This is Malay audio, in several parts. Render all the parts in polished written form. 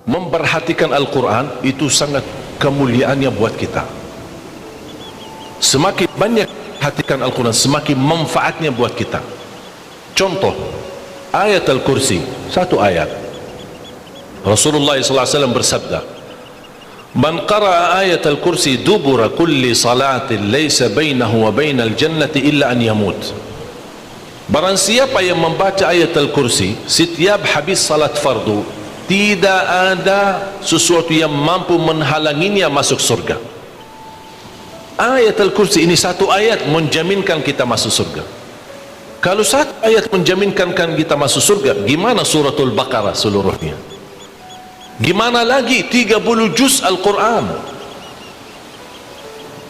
memperhatikan Al-Quran itu sangat kemuliaannya buat kita. Semakin banyak perhatikan Al-Quran, semakin manfaatnya buat kita. Contoh, ayat Al-Kursi, satu ayat. Rasulullah SAW bersabda, "Man qara'a ayat Al-Kursi dubura kulli salatin laysa bainahu wa bainal jannati illa an yamut." Barang siapa yang membaca ayat Al-Kursi setiap habis salat fardu, tidak ada sesuatu yang mampu menghalanginya masuk surga. Ayat Al-Kursi ini satu ayat menjaminkan kita masuk surga. Kalau satu ayat menjaminkan kita masuk surga, gimana suratul Baqarah seluruhnya? Gimana lagi 30 juz Al-Quran?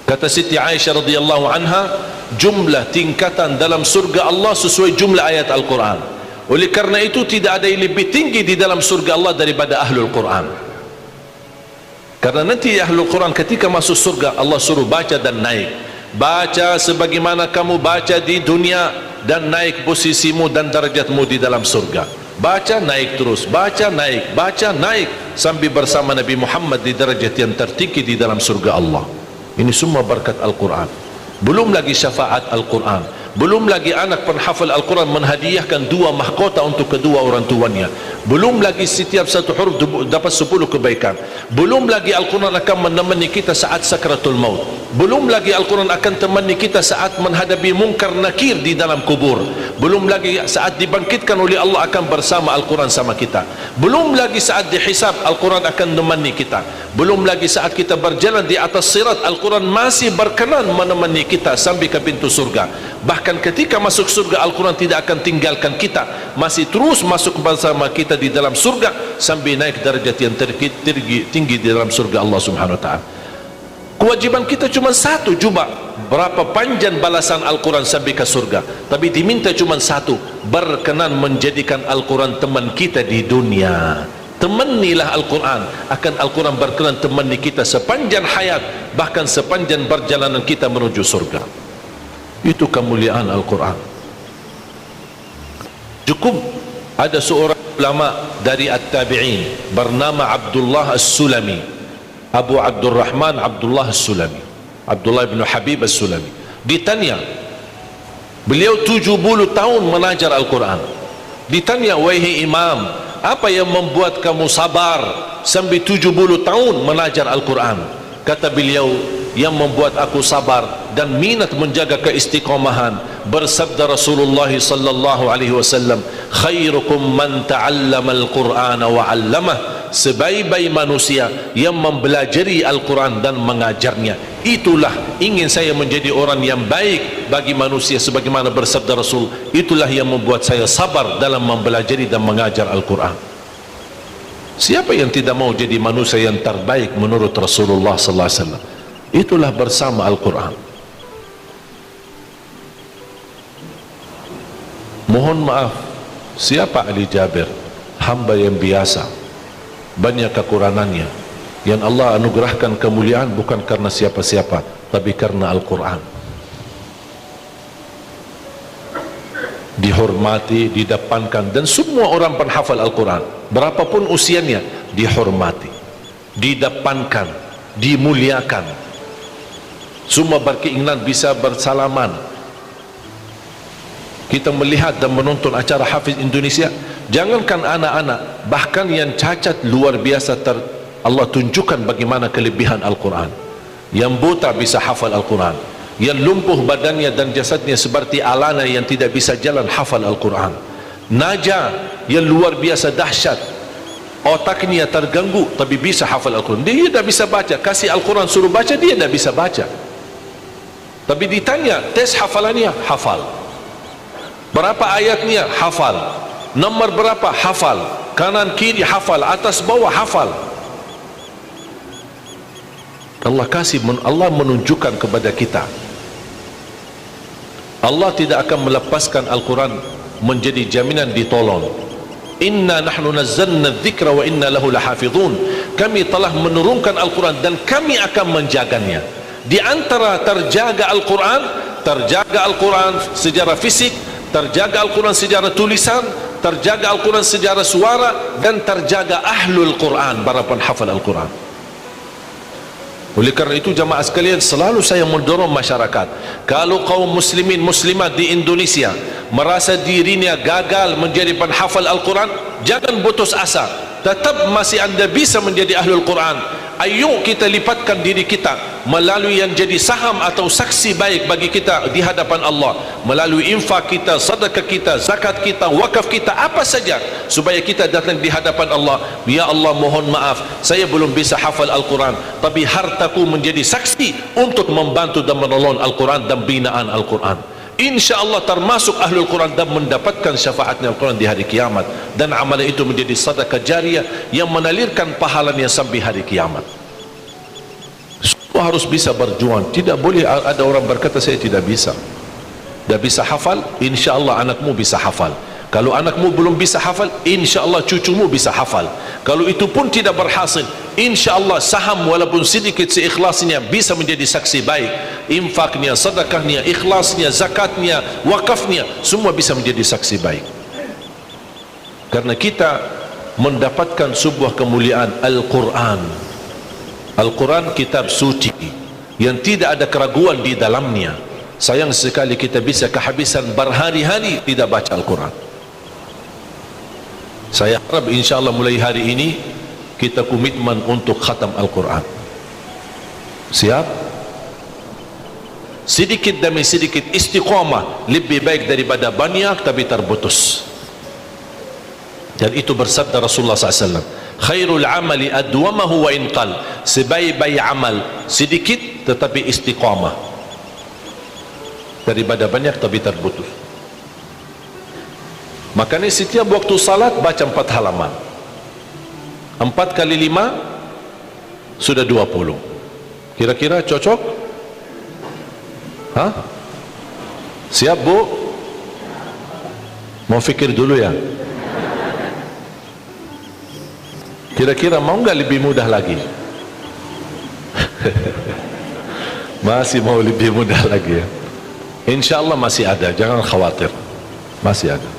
Kata Siti Aisyah radhiyallahu anha, jumlah tingkatan dalam surga Allah sesuai jumlah ayat Al-Quran. Oleh karena itu tidak ada yang lebih tinggi di dalam surga Allah daripada Ahlul Quran. Karena nanti Ahlul Quran ketika masuk surga, Allah suruh baca dan naik. Baca sebagaimana kamu baca di dunia, dan naik posisimu dan darjatmu di dalam surga. Baca naik terus, baca naik sampai bersama Nabi Muhammad di darjat yang tertinggi di dalam surga Allah. Ini semua berkat Al-Quran. Belum lagi syafaat Al-Quran, belum lagi anak penghafal Al-Quran menghadiahkan 2 mahkota untuk kedua orang tuanya, belum lagi setiap satu huruf dapat 10 kebaikan, belum lagi Al-Quran akan menemani kita saat sakratul maut, belum lagi Al-Quran akan temani kita saat menghadapi mungkar nakir di dalam kubur, belum lagi saat dibangkitkan oleh Allah akan bersama Al-Quran sama kita, belum lagi saat dihisab Al-Quran akan menemani kita, belum lagi saat kita berjalan di atas sirat Al-Quran masih berkenan menemani kita sampai ke pintu surga. Bahkan ketika masuk surga Al-Quran tidak akan tinggalkan kita, masih terus masuk bersama kita di dalam surga sampai naik darjat yang tinggi di dalam surga Allah Subhanahu wa ta'ala. Kewajiban kita cuma satu, coba berapa panjang balasan Al-Quran sampai ke surga, tapi diminta cuma satu, berkenan menjadikan Al-Quran teman kita di dunia. Temanilah Al-Quran, akan Al-Quran berkenan temani kita sepanjang hayat, bahkan sepanjang perjalanan kita menuju surga. Itu kemuliaan Al-Quran. Cukup ada seorang ulama dari At-Tabi'in bernama Abdullah As-Sulami, Abu Abdurrahman Abdullah As-Sulami, Abdullah bin Habib As-Sulami. Ditanya, beliau 70 tahun mengajar Al-Quran. Ditanya, wahai imam, apa yang membuat kamu sabar sampai 70 tahun mengajar Al-Quran? Kata beliau, yang membuat aku sabar dan minat menjaga keistiqomahan, bersabda Rasulullah sallallahu alaihi wasallam, khairukum man ta'allama al-Qur'ana wa 'allamah, sebaik-baik manusia yang mempelajari Al-Quran dan mengajarnya. Itulah ingin saya menjadi orang yang baik bagi manusia, sebagaimana bersabda Rasul, itulah yang membuat saya sabar dalam mempelajari dan mengajar Al-Quran. Siapa yang tidak mau jadi manusia yang terbaik menurut Rasulullah sallallahu alaihi wasallam? Itulah bersama Al-Quran. Mohon maaf, siapa Ali Jabir? Hamba yang biasa, banyak kekurangannya, yang Allah anugerahkan kemuliaan bukan karena siapa-siapa, tapi karena Al-Quran. Dihormati, didepankan, dan semua orang penghafal Al-Quran berapapun usianya dihormati, didepankan, dimuliakan. Semua berkeinginan bisa bersalaman. Kita melihat dan menonton acara Hafiz Indonesia, jangankan anak-anak, bahkan yang cacat luar biasa Allah tunjukkan bagaimana kelebihan Al-Quran. Yang buta bisa hafal Al-Quran, yang lumpuh badannya dan jasadnya seperti alana yang tidak bisa jalan hafal Al-Quran. Naja yang luar biasa dahsyat, otaknya terganggu tapi bisa hafal Al-Quran. Dia tidak bisa baca, kasih Al-Quran suruh baca, dia tidak bisa baca. Tapi ditanya, tes hafalannya, hafal. Berapa ayatnya? Hafal. Nomor berapa? Hafal. Kanan kiri hafal, atas bawah hafal. Allah menunjukkan kepada kita, Allah tidak akan melepaskan Al-Quran menjadi jaminan ditolong. Inna nahnu nazzalna dzikra wa inna lahu lahafizun. Kami telah menurunkan Al-Quran dan kami akan menjaganya. Di antara terjaga Al-Quran secara fisik, terjaga Al-Quran secara tulisan, terjaga Al-Quran secara suara, dan terjaga ahlul Quran, para penghafal Al-Quran. Oleh kerana itu jamaah sekalian, selalu saya mendorong masyarakat, kalau kaum muslimin muslimat di Indonesia merasa dirinya gagal menjadi penghafal Al-Quran, jangan putus asa, tetap masih anda bisa menjadi ahlul Quran. Ayo kita lipatkan diri kita melalui yang jadi saham atau saksi baik bagi kita di hadapan Allah, melalui infak kita, sedekah kita, zakat kita, wakaf kita, apa saja, supaya kita datang di hadapan Allah. Ya Allah, mohon maaf, saya belum bisa hafal Al-Quran, tapi hartaku menjadi saksi untuk membantu dan menolong Al-Quran dan binaan Al-Quran. Insya Allah termasuk ahlul Quran dan mendapatkan syafaatnya Al-Quran di hari kiamat, dan amalan itu menjadi sedekah jariah yang menalirkan pahalanya sampai hari kiamat. Semua harus bisa berjuang. Tidak boleh ada orang berkata saya tidak bisa hafal. Insya Allah anakmu bisa hafal. Kalau anakmu belum bisa hafal, insya Allah cucumu bisa hafal. Kalau itu pun tidak berhasil, insya Allah saham walaupun sedikit seikhlasnya bisa menjadi saksi baik. Infaknya, sedekahnya, ikhlasnya, zakatnya, wakafnya, semua bisa menjadi saksi baik. Karena kita mendapatkan sebuah kemuliaan Al-Quran. Al-Quran kitab suci yang tidak ada keraguan di dalamnya. Sayang sekali kita bisa kehabisan berhari-hari tidak baca Al-Quran. Saya harap insyaAllah mulai hari ini kita komitmen untuk khatam Al-Quran. Siap? Sedikit demi sedikit, istiqamah lebih baik daripada banyak tapi terputus. Dan itu bersabda Rasulullah SAW, khairul amali adwamahu wa inqal, sebaik-baik amal sedikit tetapi istiqamah daripada banyak tapi terputus. Makanya setiap waktu salat baca 4 halaman. 4 kali 5 sudah 20. Kira-kira cocok? Hah? Siap bu? Mau fikir dulu ya? Kira-kira mau nggak lebih mudah lagi? Masih mau lebih mudah lagi ya? Insya Allah masih ada, jangan khawatir, masih ada.